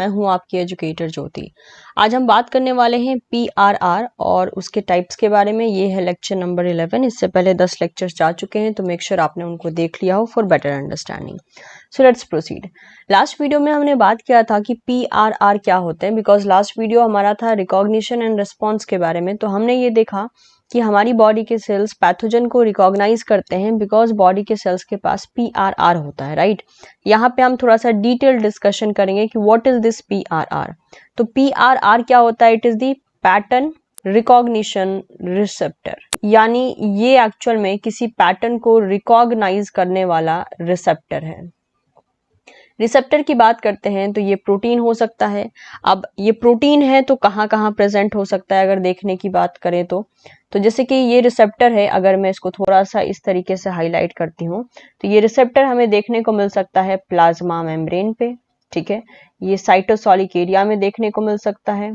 मैं हूं आपकी एजुकेटर ज्योति। आज हम बात करने वाले हैं पीआरआर और उसके टाइप्स के बारे में। ये है लेक्चर नंबर 11। इससे पहले 10 लेक्चर्स जा चुके हैं, तो मेक श्योर आपने उनको देख लिया हो for better understanding. So let's proceed. Last video में हमने बात किया था कि पीआरआर क्या होते हैं, बिकॉज लास्ट वीडियो हमारा था रिकॉग्निशन एंड रिस्पॉन्स के बारे में। तो हमने ये देखा कि हमारी बॉडी के सेल्स पैथोजन को रिकॉग्नाइज करते हैं बिकॉज बॉडी के सेल्स के पास पीआरआर होता है, राइट। यहाँ पे हम थोड़ा सा डिटेल डिस्कशन करेंगे कि व्हाट इज दिस पीआरआर। तो पीआरआर क्या होता है? It is the pattern recognition receptor, यानी ये एक्चुअल में किसी पैटर्न को रिकॉग्नाइज करने वाला रिसेप्टर है। रिसेप्टर की बात करते हैं तो ये प्रोटीन हो सकता है। अब ये प्रोटीन है तो कहाँ कहाँ प्रेजेंट हो सकता है अगर देखने की बात करें तो जैसे कि ये रिसेप्टर है, अगर मैं इसको थोड़ा सा इस तरीके से हाईलाइट करती हूँ तो ये रिसेप्टर हमें देखने को मिल सकता है प्लाज्मा मेम्ब्रेन पे, ठीक है। ये साइटोसोलिक एरिया में देखने को मिल सकता है।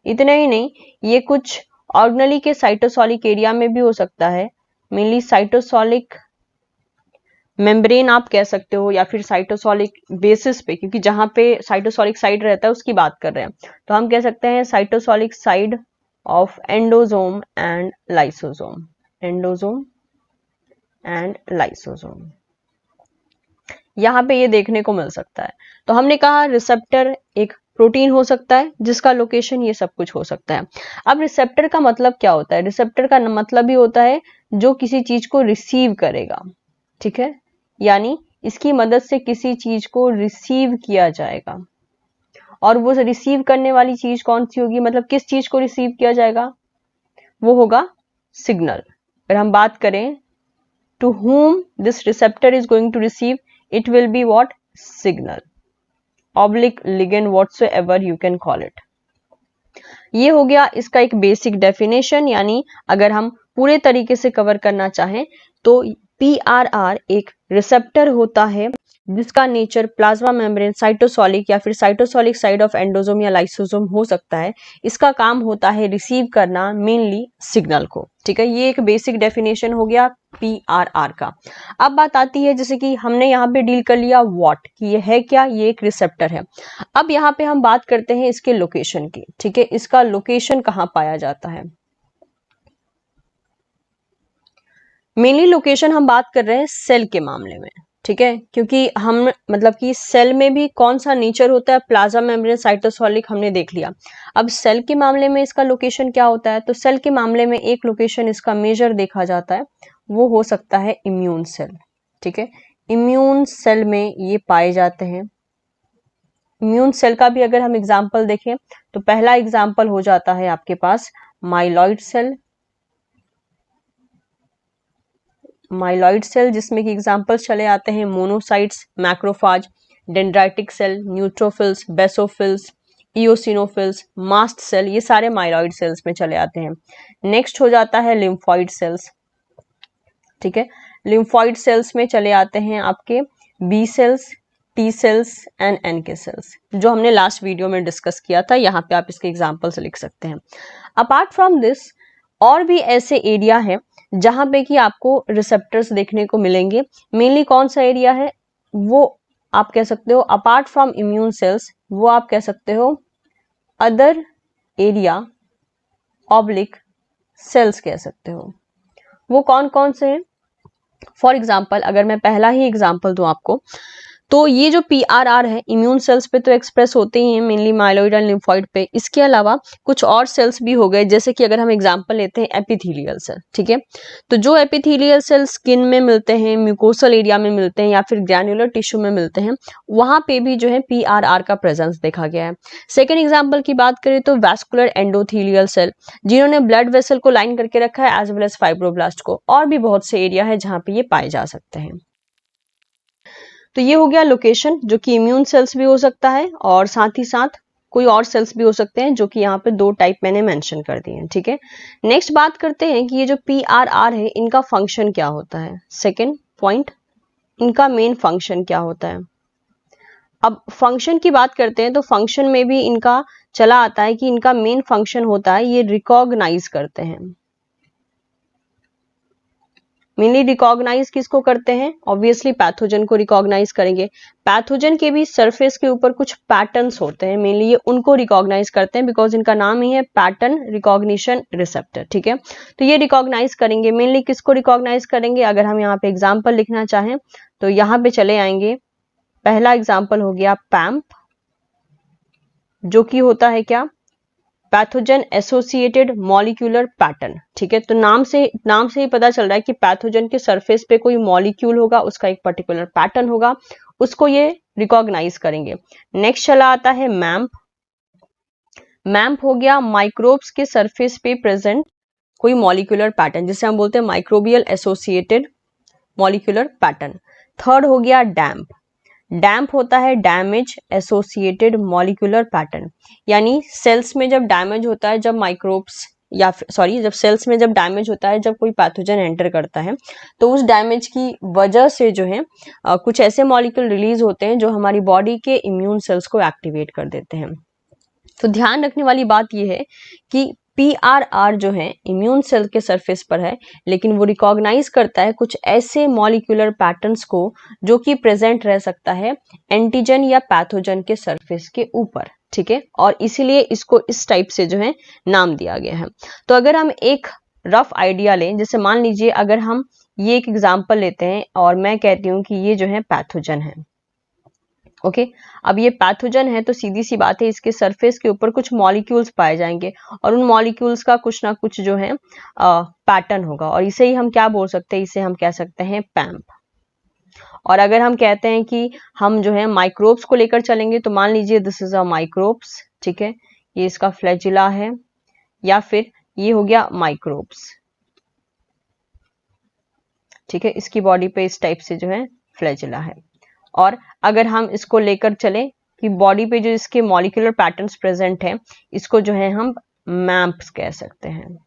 इतना ही नहीं, ये कुछ ऑर्गेनेली के साइटोसोलिक एरिया में भी हो सकता है, मेनली साइटोसोलिक मेम्ब्रेन आप कह सकते हो, या फिर साइटोसोलिक बेसिस पे, क्योंकि जहां पे साइटोसोलिक साइड रहता है उसकी बात कर रहे हैं। तो हम कह सकते हैं cytosolic side of endosome and lysosome, endosome and lysosome, यहाँ पे ये देखने को मिल सकता है। तो हमने कहा रिसेप्टर एक प्रोटीन हो सकता है जिसका लोकेशन ये सब कुछ हो सकता है। अब रिसेप्टर का मतलब क्या होता है? रिसेप्टर का मतलब ही होता है जो किसी चीज को रिसीव करेगा, ठीक है, यानी इसकी मदद से किसी चीज को रिसीव किया जाएगा। और वो रिसीव करने वाली चीज कौन सी होगी? मतलब किस चीज को रिसीव किया जाएगा? वो होगा सिग्नल। अगर हम बात करें to whom this receptor is going to receive, it will be what? Signal, oblique ligand, whatsoever you can call it. ये हो गया इसका एक बेसिक डेफिनेशन, यानी अगर हम पूरे तरीके से कवर करना चाहें तो पीआरआर एक रिसेप्टर होता है जिसका नेचर प्लाज्मा मेम्ब्रेन, साइटोसोलिक या फिर साइटोसोलिक साइड ऑफ एंडोसोम या लाइसोसोम हो सकता है। इसका काम होता है रिसीव करना मेनली सिग्नल को, ठीक है। ये एक बेसिक डेफिनेशन हो गया पीआरआर का। अब बात आती है, जैसे कि हमने यहाँ पे डील कर लिया व्हाट, कि ये है क्या, ये एक रिसेप्टर है। अब यहाँ पे हम बात करते हैं इसके लोकेशन की, ठीक है। इसका लोकेशन कहाँ पाया जाता है? मेनली लोकेशन हम बात कर रहे हैं सेल के मामले में, ठीक है, क्योंकि हम मतलब कि सेल में भी कौन सा नेचर होता है, प्लाज्मा मेम्ब्रेन, साइटोसोलिक हमने देख लिया। अब सेल के मामले में इसका लोकेशन क्या होता है? तो सेल के मामले में एक लोकेशन इसका मेजर देखा जाता है, वो हो सकता है इम्यून सेल, ठीक है। इम्यून सेल में ये पाए जाते हैं। इम्यून सेल का भी अगर हम एग्जाम्पल देखें तो पहला एग्जाम्पल हो जाता है आपके पास माइलॉइड सेल। माइलॉइड सेल जिसमें कि एग्जाम्पल्स चले आते हैं monocytes, macrophages, dendritic cell, neutrophils, basophils, eosinophils, mast cell, ये सारे माइलॉइड सेल्स में चले आते हैं। नेक्स्ट हो जाता है लिम्फॉइड सेल्स, ठीक है। लिम्फॉइड सेल्स में चले आते हैं आपके B cells, T cells and NK cells, जो हमने लास्ट वीडियो में डिस्कस किया था। यहाँ पे आप इसके एग्जाम्पल्स लिख सकते हैं। अपार्ट फ्रॉम दिस और भी ऐसे एरिया है जहां पे कि आपको रिसेप्टर्स देखने को मिलेंगे। मेनली कौन सा एरिया है वो आप कह सकते हो अपार्ट फ्रॉम इम्यून सेल्स, वो आप कह सकते हो अदर एरिया ऑब्लिक सेल्स कह सकते हो। वो कौन कौन से हैं? फॉर एग्जाम्पल अगर मैं पहला ही एग्जाम्पल दूं आपको, तो ये जो पीआरआर है इम्यून सेल्स पे तो एक्सप्रेस होते ही हैं, मेनली माइलॉइड एंड लिम्फॉइड पे। इसके अलावा कुछ और सेल्स भी हो गए, जैसे कि अगर हम एग्जांपल लेते हैं एपिथेलियल सेल, ठीक है। तो जो एपिथेलियल सेल स्किन में मिलते हैं, म्यूकोसल एरिया में मिलते हैं या फिर ग्रैन्युलर टिश्यू में मिलते हैं, वहां पे भी जो है पीआरआर का प्रेजेंस देखा गया है। सेकेंड एग्जाम्पल की बात करें तो वैस्कुलर एंडोथेलियल सेल, जिन्होंने ब्लड वेसल को लाइन करके रखा है, एज वेल एज फाइब्रोब्लास्ट को। और भी बहुत से एरिया है जहां पे ये पाए जा सकते हैं। तो ये हो गया लोकेशन, जो कि इम्यून सेल्स भी हो सकता है और साथ ही साथ कोई और सेल्स भी हो सकते हैं, जो कि यहाँ पे दो टाइप मैंने मेंशन कर दिए हैं, ठीक है। नेक्स्ट बात करते हैं कि ये जो पीआरआर है इनका फंक्शन क्या होता है। सेकेंड पॉइंट, इनका मेन फंक्शन क्या होता है। अब फंक्शन की बात करते हैं तो फंक्शन में भी इनका चला आता है कि इनका मेन फंक्शन होता है ये रिकॉग्नाइज करते हैं। मेनली रिकॉग्नाइज किसको करते हैं? ऑब्वियसली पैथोजन को रिकॉग्नाइज करेंगे। पैथोजन के भी सरफेस के ऊपर कुछ पैटर्न्स होते हैं, मेनली ये उनको रिकॉग्नाइज करते हैं बिकॉज इनका नाम ही है पैटर्न रिकॉग्निशन रिसेप्टर, ठीक है। तो ये रिकॉग्नाइज करेंगे। मेनली किसको रिकॉग्नाइज करेंगे? अगर हम यहाँ पे एग्जाम्पल लिखना चाहें तो यहाँ पे चले आएंगे। पहला एग्जाम्पल हो गया पैम्प, जो कि होता है क्या? पैथोजन एसोसिएटेड मॉलिक्यूलर पैटर्न, ठीक है। तो नाम से ही पता चल रहा है कि पैथोजन के सरफेस पे कोई मॉलिक्यूल होगा, उसका एक पर्टिकुलर पैटर्न होगा, उसको ये रिकॉग्नाइज करेंगे। नेक्स्ट चला आता है मैम्प। मैम्प हो गया माइक्रोब्स के सरफेस पे प्रेजेंट कोई मॉलिक्यूलर पैटर्न, जिसे हम बोलते हैं microbial associated molecular pattern. Third हो गया डैम्प। डैम्प होता है डैमेज एसोसिएटेड मॉलिक्यूलर पैटर्न, यानी सेल्स में जब डैमेज होता है, जब माइक्रोब्स या जब सेल्स में जब डैमेज होता है, जब कोई पैथोजन एंटर करता है, तो उस डैमेज की वजह से जो है कुछ ऐसे मॉलिक्यूल रिलीज होते हैं जो हमारी बॉडी के इम्यून सेल्स को एक्टिवेट कर देते हैं। तो ध्यान रखने वाली बात यह है कि PRR जो है इम्यून सेल के सरफेस पर है, लेकिन वो रिकॉग्नाइज करता है कुछ ऐसे मॉलिक्यूलर पैटर्न्स को जो कि प्रेजेंट रह सकता है एंटीजन या पैथोजन के सरफेस के ऊपर, ठीक है। और इसीलिए इसको इस टाइप से जो है नाम दिया गया है। तो अगर हम एक रफ आइडिया लें, जैसे मान लीजिए अगर हम ये एक एग्जाम्पल लेते हैं और मैं कहती हूँ कि ये जो है पैथोजन है, ओके। अब ये पैथोजन है तो सीधी सी बात है, इसके सरफेस के ऊपर कुछ मॉलिक्यूल्स पाए जाएंगे और उन मॉलिक्यूल्स का कुछ ना कुछ जो है पैटर्न होगा, और इसे ही हम क्या बोल सकते हैं? इसे हम कह सकते हैं पैम्प। और अगर हम कहते हैं कि हम जो है माइक्रोब्स को लेकर चलेंगे, तो मान लीजिए दिस इज अ माइक्रोब्स, ठीक है, ये इसका फ्लैजिला है, या फिर ये हो गया माइक्रोब्स, ठीक है, इसकी बॉडी पे इस टाइप से जो है फ्लैजिला है। और अगर हम इसको लेकर चले कि बॉडी पे जो इसके मॉलिक्यूलर पैटर्न्स प्रेजेंट हैं, इसको जो है हम मैम्प्स कह सकते हैं।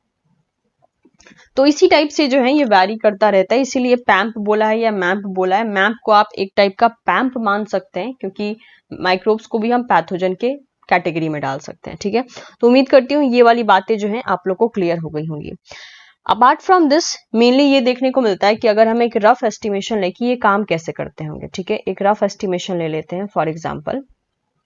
तो इसी टाइप से जो है ये वैरी करता रहता है, इसीलिए पैम्प बोला है या मैम्प बोला है। मैम्प को आप एक टाइप का पैम्प मान सकते हैं, क्योंकि माइक्रोब्स को भी हम पैथोजन के कैटेगरी में डाल सकते हैं, ठीक है। तो उम्मीद करती हूँ ये वाली बातें जो है आप लोग को क्लियर हो गई होंगी। अपार्ट फ्रॉम दिस मेनली ये देखने को मिलता है कि अगर हम एक रफ एस्टिमेशन ले कि ये काम कैसे करते होंगे, ठीक है। एक रफ एस्टिमेशन ले लेते हैं। फॉर एग्जांपल,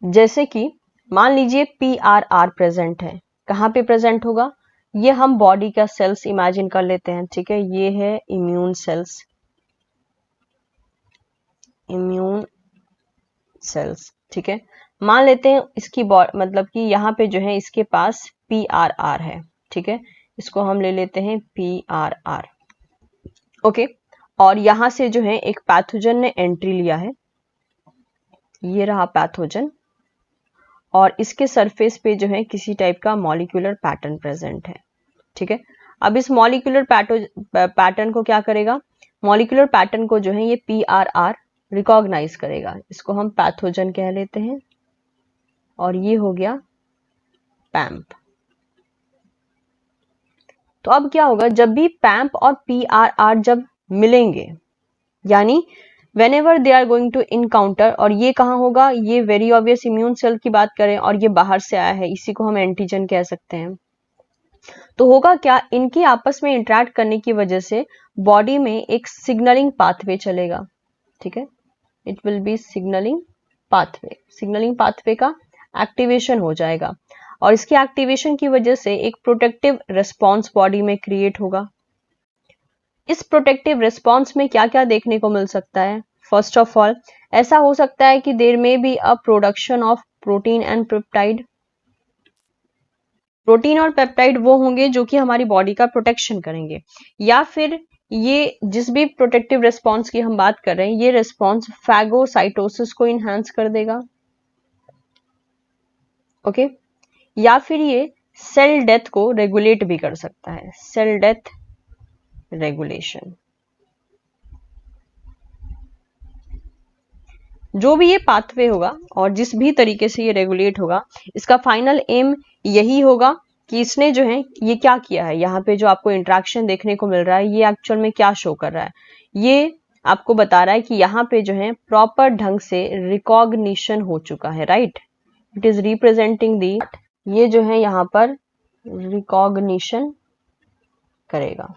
जैसे कि मान लीजिए PRR प्रेजेंट है, कहाँ पे प्रेजेंट होगा? ये हम बॉडी का सेल्स इमेजिन कर लेते हैं, ठीक है। ये है इम्यून सेल्स, इम्यून सेल्स, ठीक है। मान लेते हैं इसकी मतलब कि यहाँ पे जो है इसके पास PRR है, ठीक है। इसको हम ले लेते हैं PRR, ओके। और यहां से जो है एक पैथोजन ने एंट्री लिया है, ये रहा पैथोजन, और इसके सरफेस पे जो है किसी टाइप का मॉलिक्यूलर पैटर्न प्रेजेंट है, ठीक है। अब इस मॉलिक्यूलर पैटर्न को क्या करेगा? मॉलिक्यूलर पैटर्न को जो है ये PRR रिकॉग्नाइज करेगा, इसको हम पैथोजन कह लेते हैं, और ये हो गया पैम्प। तो अब क्या होगा? जब भी पैम्प और PRR जब मिलेंगे, यानी whenever they are going to encounter, और ये कहाँ होगा? ये वेरी ऑब्वियस इम्यून सेल की बात करें और ये बाहर से आया है, इसी को हम एंटीजन कह सकते हैं। तो होगा क्या? इनके आपस में इंटरेक्ट करने की वजह से बॉडी में एक सिग्नलिंग पाथवे चलेगा, ठीक है। It will be signalling pathway. Signalling pathway का एक्टिवेशन हो जाएगा, और इसके एक्टिवेशन की वजह से एक प्रोटेक्टिव रिस्पॉन्स बॉडी में क्रिएट होगा। इस प्रोटेक्टिव रिस्पॉन्स में क्या क्या देखने को मिल सकता है? फर्स्ट ऑफ ऑल, ऐसा हो सकता है कि देयर में be a production of protein and peptide. Protein और पेप्टाइड वो होंगे जो कि हमारी बॉडी का प्रोटेक्शन करेंगे, या फिर ये जिस भी प्रोटेक्टिव रिस्पॉन्स की हम बात कर रहे हैं, ये रिस्पॉन्स फैगोसाइटोसिस को इनहेंस कर देगा, ओके। या फिर ये सेल डेथ को रेगुलेट भी कर सकता है, सेल डेथ रेगुलेशन। जो भी ये पाथवे होगा और जिस भी तरीके से ये रेगुलेट होगा, इसका फाइनल एम यही होगा कि इसने जो है ये क्या किया है। यहाँ पे जो आपको इंटरेक्शन देखने को मिल रहा है, ये एक्चुअल में क्या शो कर रहा है? ये आपको बता रहा है कि यहाँ पे जो है प्रॉपर ढंग से रिकॉग्निशन हो चुका है, राइट। इट इज रिप्रेजेंटिंग दी, ये जो है यहाँ पर रिकॉग्निशन करेगा।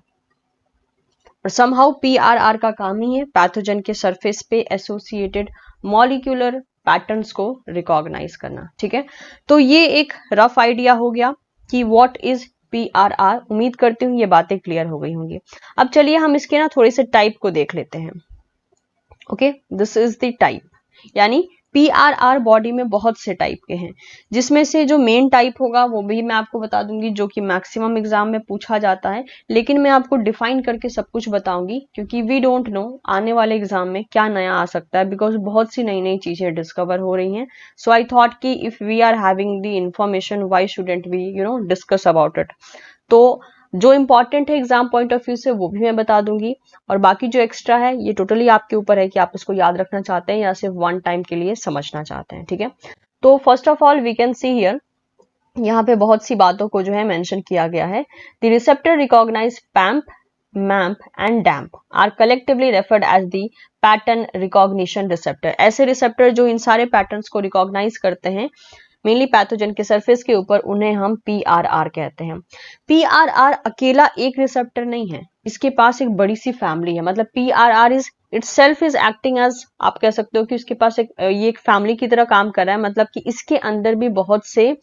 और समहाउ PRR का काम ही है पैथोजन के सरफेस पे एसोसिएटेड मॉलिक्यूलर पैटर्न्स को रिकॉग्नाइज करना। ठीक है, तो ये एक रफ आइडिया हो गया कि व्हाट इज PRR। उम्मीद करती हूँ ये बातें क्लियर हो गई होंगी। अब चलिए हम इसके ना थोड़े से टाइप को देख लेते हैं। Okay, this is the type, यानी PRR बॉडी में बहुत से टाइप के हैं, जिसमें से जो मेन टाइप होगा वो भी मैं आपको बता दूंगी, जो कि मैक्सिमम एग्जाम में पूछा जाता है, लेकिन मैं आपको डिफाइन करके सब कुछ बताऊंगी, क्योंकि वी डोंट नो आने वाले एग्जाम में क्या नया आ सकता है, बिकॉज बहुत सी नई नई चीजें डिस्कवर हो रही हैं। सो आई थॉट कि if we are having the information, why shouldn't we discuss about it. तो जो इंपॉर्टेंट है एग्जाम पॉइंट ऑफ व्यू से वो भी मैं बता दूंगी, और बाकी जो एक्स्ट्रा है ये टोटली आपके ऊपर है कि आप इसको याद रखना चाहते हैं या सिर्फ वन टाइम के लिए समझना चाहते हैं। ठीक है, तो first of all we can see here, यहाँ पे बहुत सी बातों को जो है मेंशन किया गया है। The receptor recognise PAMP, MAMP and DAMP are collectively referred as the pattern recognition receptor. ऐसे रिसेप्टर जो इन सारे पैटर्न्स को रिकॉग्नाइज करते हैं मेनली पैथोजन के सरफेस के ऊपर, उन्हें हम PRR कहते हैं। PRR अकेला एक रिसेप्टर नहीं है, इसके पास एक बड़ी सी फैमिली है। मतलब PRR is itself is acting as, आप कह सकते हो कि उसके पास ये एक फैमिली की तरह काम कर रहा है। मतलब कि इसके अंदर भी बहुत से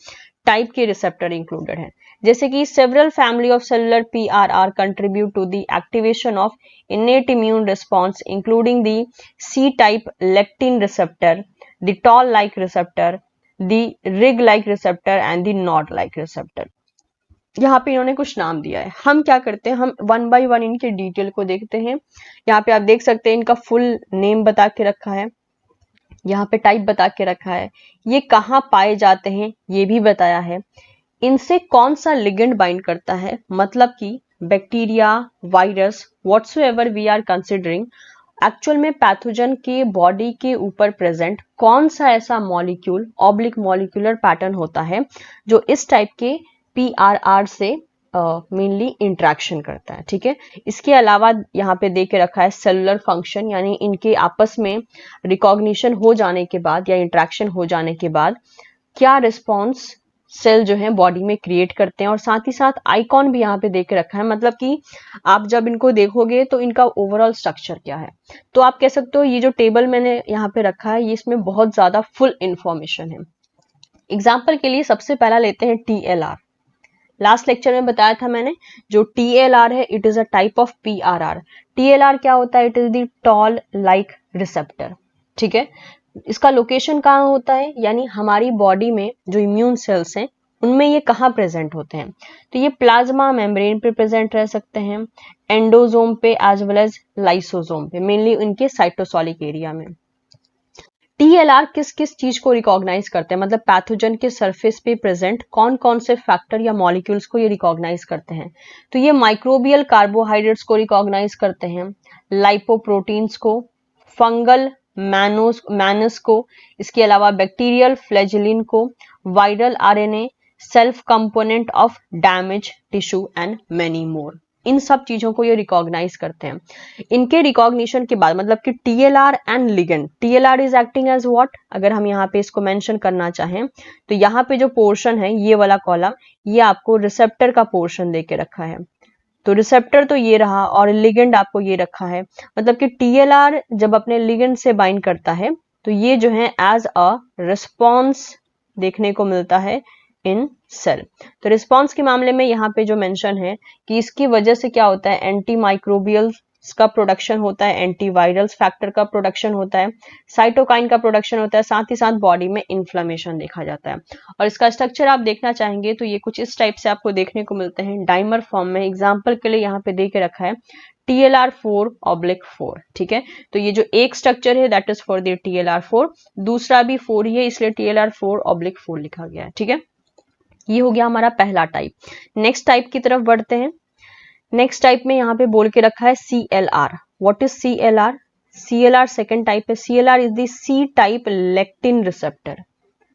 टाइप के रिसेप्टर इंक्लूडेड हैं, जैसे कि several family of cellular PRR contribute to the activation of innate immune response, including the C type lectin receptor, the toll like receptor, the rig like receptor and the knot like receptor। यहाँ पे इन्होंने कुछ नाम दिया है। हम क्या करते हैं, हम वन बाय वन इनके डिटेल को देखते हैं। यहाँ पे आप देख सकते हैं इनका फुल नेम बता के रखा है, यहाँ पे टाइप बता के रखा है, ये कहाँ पाए जाते हैं ये भी बताया है, इनसे कौन सा लिगेंड बाइंड करता है, मतलब कि bacteria, virus, whatsoever we are considering, actual में पैथोजन के बॉडी के ऊपर प्रेजेंट कौन सा ऐसा मॉलिक्यूल ऑब्लिक मॉलिक्यूलर पैटर्न होता है जो इस टाइप के PRR से मेनली इंट्रैक्शन करता है। ठीक है, इसके अलावा यहाँ पे दे के रखा है सेलुलर फंक्शन, यानी इनके आपस में रिकॉग्निशन हो जाने के बाद या इंट्रैक्शन हो जाने के बाद क्या रिस्पॉन्स सेल जो है बॉडी में क्रिएट करते हैं, और साथ ही साथ आइकॉन भी यहाँ पे देख रखा है। मतलब कि आप जब इनको देखोगे तो इनका ओवरऑल स्ट्रक्चर क्या है। तो आप कह सकते हो ये जो टेबल मैंने यहाँ पे रखा है ये इसमें बहुत ज्यादा फुल इंफॉर्मेशन है। एग्जाम्पल के लिए सबसे पहला लेते हैं TLR। लास्ट लेक्चर में बताया था मैंने, जो TLR है it is a type of PRR। TLR क्या होता है, it is the toll like receptor. ठीक है, इसका लोकेशन कहाँ होता है, यानी हमारी बॉडी में जो इम्यून सेल्स हैं उनमें ये कहाँ प्रेजेंट होते हैं। तो ये प्लाज्मा मेम्ब्रेन पे प्रेजेंट रह सकते हैं, एंडोजोम पे एज वेल एज लाइसोजोम पे, मेनली उनके साइटोसोलिक एरिया में। TLR किस किस चीज को रिकॉग्नाइज करते हैं, मतलब पैथोजन के सरफेस पे प्रेजेंट कौन कौन से फैक्टर या मॉलिक्यूल्स को ये रिकॉग्नाइज करते हैं। तो ये माइक्रोबियल कार्बोहाइड्रेट्स को रिकॉग्नाइज करते हैं, लाइपोप्रोटीन्स को, फंगल मैनस को, इसके अलावा बैक्टीरियल फ्लैजिलिन को, viral RNA, self component of damage tissue and many more. इन सब चीजों को ये रिकॉग्नाइज करते हैं। इनके रिकॉग्निशन के बाद मतलब कि TLR and ligand, TLR is acting as what, अगर हम यहाँ पे इसको मेंशन करना चाहें तो यहाँ पे जो पोर्शन है ये वाला कॉलम, ये आपको रिसेप्टर का पोर्शन दे के रखा है। तो रिसेप्टर तो ये रहा और लिगेंड आपको ये रखा है। मतलब कि TLR जब अपने लिगेंड से बाइंड करता है तो ये जो है एज अ रिस्पॉन्स देखने को मिलता है इन सेल। तो रिस्पॉन्स के मामले में यहाँ पे जो मेंशन है कि इसकी वजह से क्या होता है, एंटी माइक्रोबियल का प्रोडक्शन होता है, एंटीवायरल्स फैक्टर का प्रोडक्शन होता है, साइटोकाइन का प्रोडक्शन होता है, साथ ही साथ बॉडी में इन्फ्लेमेशन देखा जाता है। और इसका स्ट्रक्चर आप देखना चाहेंगे तो ये कुछ इस टाइप से आपको देखने को मिलते हैं डाइमर फॉर्म में। एग्जाम्पल के लिए यहाँ पे दे के रखा है TLR4/4। ठीक है, तो ये जो एक स्ट्रक्चर है that is for the TLR4, दूसरा भी 4 ही है इसलिए TLR4/4 लिखा गया है। ठीक है, ये हो गया हमारा पहला टाइप। नेक्स्ट टाइप की तरफ बढ़ते हैं। नेक्स्ट टाइप में यहाँ पे बोल के रखा है CLR। What is CLR? CLR second type है। CLR is the C type lectin receptor,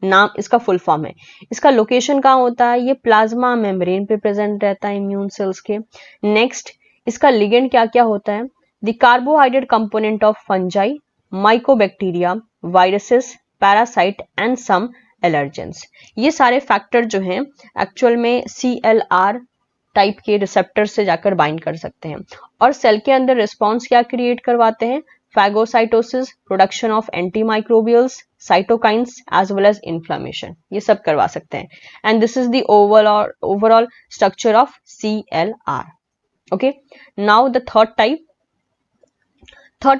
नाम इसका फुल फॉर्म है। इसका लोकेशन कहाँ होता है, ये प्लाज्मा मेम्ब्रेन पे प्रेजेंट रहता है इम्यून सेल्स के। नेक्स्ट, इसका लिगेंड क्या क्या होता है, the carbohydrate component of fungi, mycobacteria, viruses, parasite and some allergens. ये सारे फैक्टर जो हैं एक्चुअल में CLR टाइप के रिसेप्टर से जाकर बाइंड कर सकते हैं और सेल के अंदर रिस्पॉन्स क्या क्रिएट करवाते हैं, phagocytosis, production of antimicrobials, cytokines as well as inflammation, ये सब करवा सकते हैं। And this is the overall structure of CLR। Okay, now the third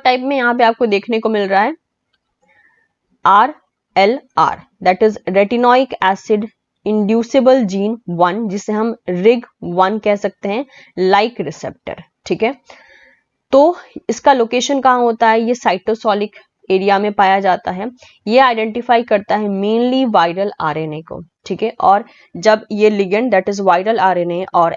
type में यहाँ पे आपको देखने को मिल रहा है RLR, that is retinoic acid inducible gene 1, जिसे हम RIG1 कह सकते हैं, लाइक रिसेप्टर। ठीक है, तो इसका लोकेशन कहाँ होता है, ये साइटोसोलिक एरिया में पाया जाता है। ये आइडेंटिफाई करता है मेनली वायरल RNA को। ठीक है, और जब ये ligand that is viral RNA और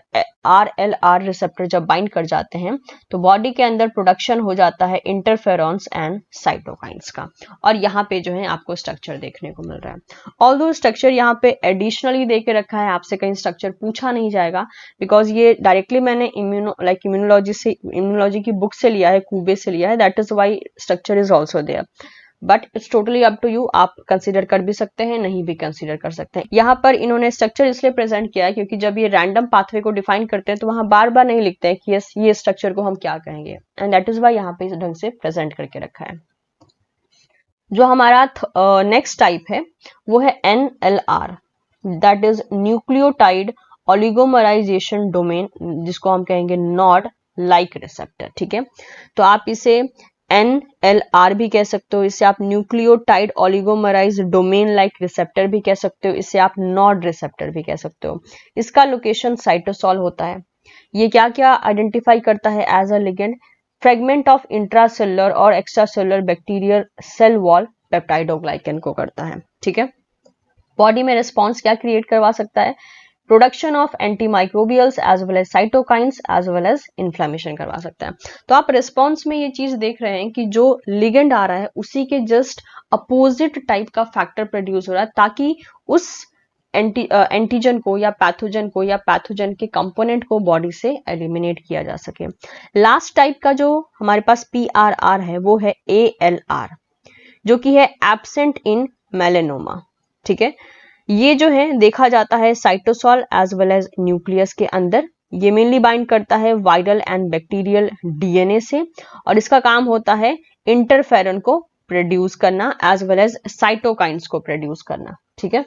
RLR रिसेप्टर जब बाइंड कर जाते हैं तो बॉडी के अंदर प्रोडक्शन हो जाता है इंटरफेरॉन्स एंड साइटोकाइंस का, और यहाँ पे जो है आपको स्ट्रक्चर देखने को मिल रहा है। ऑल्दो स्ट्रक्चर यहाँ पे एडिशनली दे के रखा है, आपसे कहीं स्ट्रक्चर पूछा नहीं जाएगा बिकॉज ये डायरेक्टली मैंने इम्यूनोलॉजी की बुक से लिया है, कूबे से लिया है, that is why structure is also there, but it's totally up to you, आप कंसीडर कर भी सकते हैं, नहीं भी कंसीडर कर सकते हैं। यहाँ पर इन्होंने स्ट्रक्चर इसलिए प्रेजेंट किया है क्योंकि जब ये रैंडम पाथवे को डिफाइन करते हैं तो वहां बार बार नहीं लिखते हैं कि यस ये स्ट्रक्चर को हम क्या कहेंगे, एंड दैट इज वाई यहाँ पे इस ढंग से प्रेजेंट करके रखा है। जो हमारा नेक्स्ट टाइप है वो है NLR, that is nucleotide oligomerisation domain, जिसको हम कहेंगे नॉड लाइक रिसेप्टर। ठीक है, तो आप इसे NLR भी कह सकते हो, इसे आप न्यूक्लियोटाइड ओलिगोमराइज डोमेन लाइक रिसेप्टर भी कह सकते हो, इसे आप नॉड रिसेप्टर भी कह सकते हो। इसका लोकेशन साइटोसॉल होता है। ये क्या क्या आइडेंटिफाई करता है as a ligand, fragment of intracellular और extracellular bacterial cell wall peptidoglycan को करता है। ठीक है, बॉडी में रिस्पॉन्स क्या क्रिएट करवा सकता है, production of antimicrobials as well as cytokines as well as inflammation करवा सकता है। तो आप रिस्पॉन्स में ये चीज देख रहे हैं कि जो लिगेंड आ रहा है उसी के जस्ट अपोजिट टाइप का फैक्टर प्रोड्यूस हो रहा है ताकि उस एंटीजन को या पैथोजन के कंपोनेंट को बॉडी से एलिमिनेट किया जा सके। लास्ट टाइप का जो हमारे पास PRR है वो है ALR, जो कि है एब्सेंट इन मेलेनोमा। ठीक है, ये जो है देखा जाता है cytosol as well as nucleus के अंदर। ये मेनली बाइंड करता है वायरल एंड बैक्टीरियल DNA से, और इसका काम होता है इंटरफेरन को प्रोड्यूस करना एज वेल एज साइटोकाइंस को प्रोड्यूस करना। ठीक है,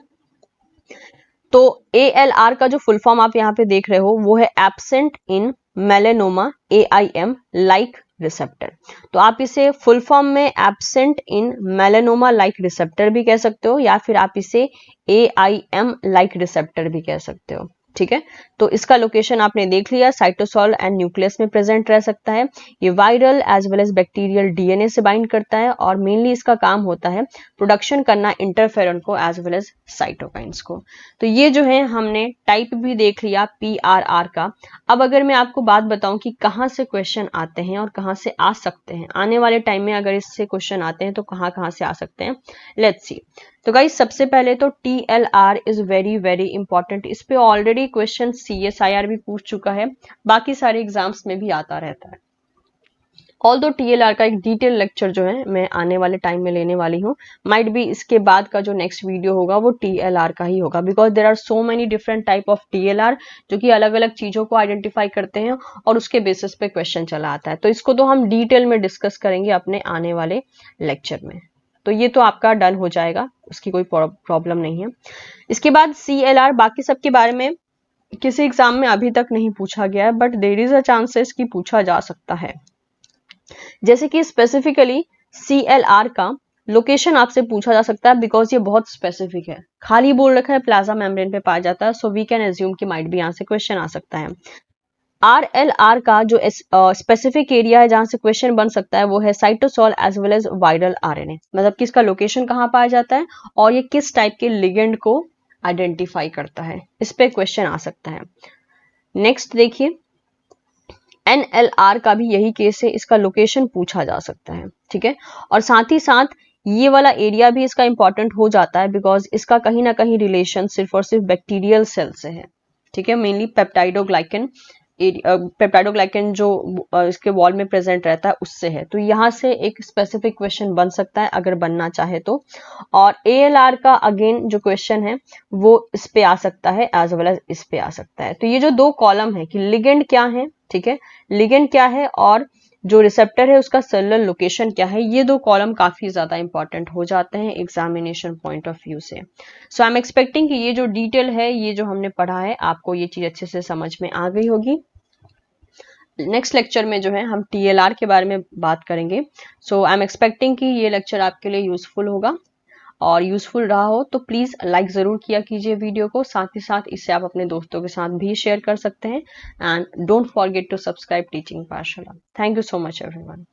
तो ALR का जो फुल फॉर्म आप यहाँ पे देख रहे हो वो है absent in melanoma AIM like receptor. तो आप इसे फुल फॉर्म में absent in melanoma like receptor भी कह सकते हो या फिर आप इसे AIM लाइक रिसेप्टर भी कह सकते हो। ठीक है, तो इसका लोकेशन आपने देख लिया, साइटोसॉल एंड न्यूक्लियस में प्रेजेंट रह सकता है। ये viral as well as bacterial DNA से बाइंड करता है और मेनली इसका काम होता है प्रोडक्शन करना इंटरफेरॉन को एज वेल एज साइटोकाइंस को। तो ये जो है हमने टाइप भी देख लिया PRR का। अब अगर मैं आपको बात बताऊं कि कहाँ से क्वेश्चन आते हैं और कहाँ से आ सकते हैं, आने वाले टाइम में अगर इससे क्वेश्चन आते हैं तो कहाँ कहाँ से आ सकते हैं, लेट्स सी। तो गाइस सबसे पहले तो TLR is very very important. इस पे ऑलरेडी क्वेश्चन CSIR भी पूछ चुका है, बाकी सारे एग्जाम्स में भी आता रहता है। ऑल्दो TLR का एक डिटेल लेक्चर जो है मैं आने वाले टाइम में लेने वाली हूँ, माइट बी इसके बाद का जो नेक्स्ट वीडियो होगा वो TLR का ही होगा, because there are so many different type of TLR जो कि अलग अलग चीजों को आइडेंटिफाई करते हैं और उसके बेसिस पे क्वेश्चन चला आता है। तो इसको तो हम डिटेल में डिस्कस करेंगे अपने आने वाले लेक्चर में। तो ये तो आपका डन हो जाएगा, उसकी कोई प्रॉब्लम नहीं है। इसके बाद CLR, बाकी सब के बारे में किसी एग्जाम में अभी तक नहीं पूछा गया है, but there is a chances कि पूछा जा सकता है। जैसे कि स्पेसिफिकली CLR का लोकेशन आपसे पूछा जा सकता है बिकॉज ये बहुत स्पेसिफिक है, खाली बोल रखा है प्लाज्मा मेम्ब्रेन पे पाया जाता है, सो वी कैन एज्यूम कि माइट भी यहाँ से क्वेश्चन आ सकता है। RLR का जो स्पेसिफिक एरिया है जहां से क्वेश्चन बन सकता है वो है cytosol as well as viral RNA, मतलब कि इसका लोकेशन कहाँ पाया जाता है और ये किस टाइप के लिगेंड को आइडेंटिफाई करता है, इस पे क्वेश्चन आ सकता है। नेक्स्ट देखिए, NLR का भी यही केस है, इसका लोकेशन पूछा जा सकता है। ठीक है, और साथ ही साथ ये वाला एरिया भी इसका इंपॉर्टेंट हो जाता है बिकॉज इसका कहीं ना कहीं रिलेशन सिर्फ और सिर्फ बैक्टीरियल सेल से है। ठीक है, मेनली पेप्टाइडोग्लाइकन पेप्टाइडोग्लाइकन जो इसके वॉल में प्रेजेंट रहता है उससे है। तो यहाँ से एक स्पेसिफिक क्वेश्चन बन सकता है अगर बनना चाहे तो। और ALR का अगेन जो क्वेश्चन है वो इस पे आ सकता है एज वेल एज इस पे आ सकता है। तो ये जो दो कॉलम है कि लिगेंड क्या है, ठीक है, लिगेंड क्या है और जो रिसेप्टर है उसका सेलुलर लोकेशन क्या है, ये दो कॉलम काफी ज्यादा इंपॉर्टेंट हो जाते हैं एग्जामिनेशन पॉइंट ऑफ व्यू से। सो आई एम एक्सपेक्टिंग कि ये जो डिटेल है, ये जो हमने पढ़ा है, आपको ये चीज अच्छे से समझ में आ गई होगी। नेक्स्ट लेक्चर में जो है हम TLR के बारे में बात करेंगे। सो आई एम एक्सपेक्टिंग कि ये लेक्चर आपके लिए यूजफुल होगा, और यूजफुल रहा हो तो प्लीज लाइक जरूर किया कीजिए वीडियो को, साथ ही साथ इसे आप अपने दोस्तों के साथ भी शेयर कर सकते हैं। And don't forget to subscribe Teaching Pathshala. Thank you so much everyone.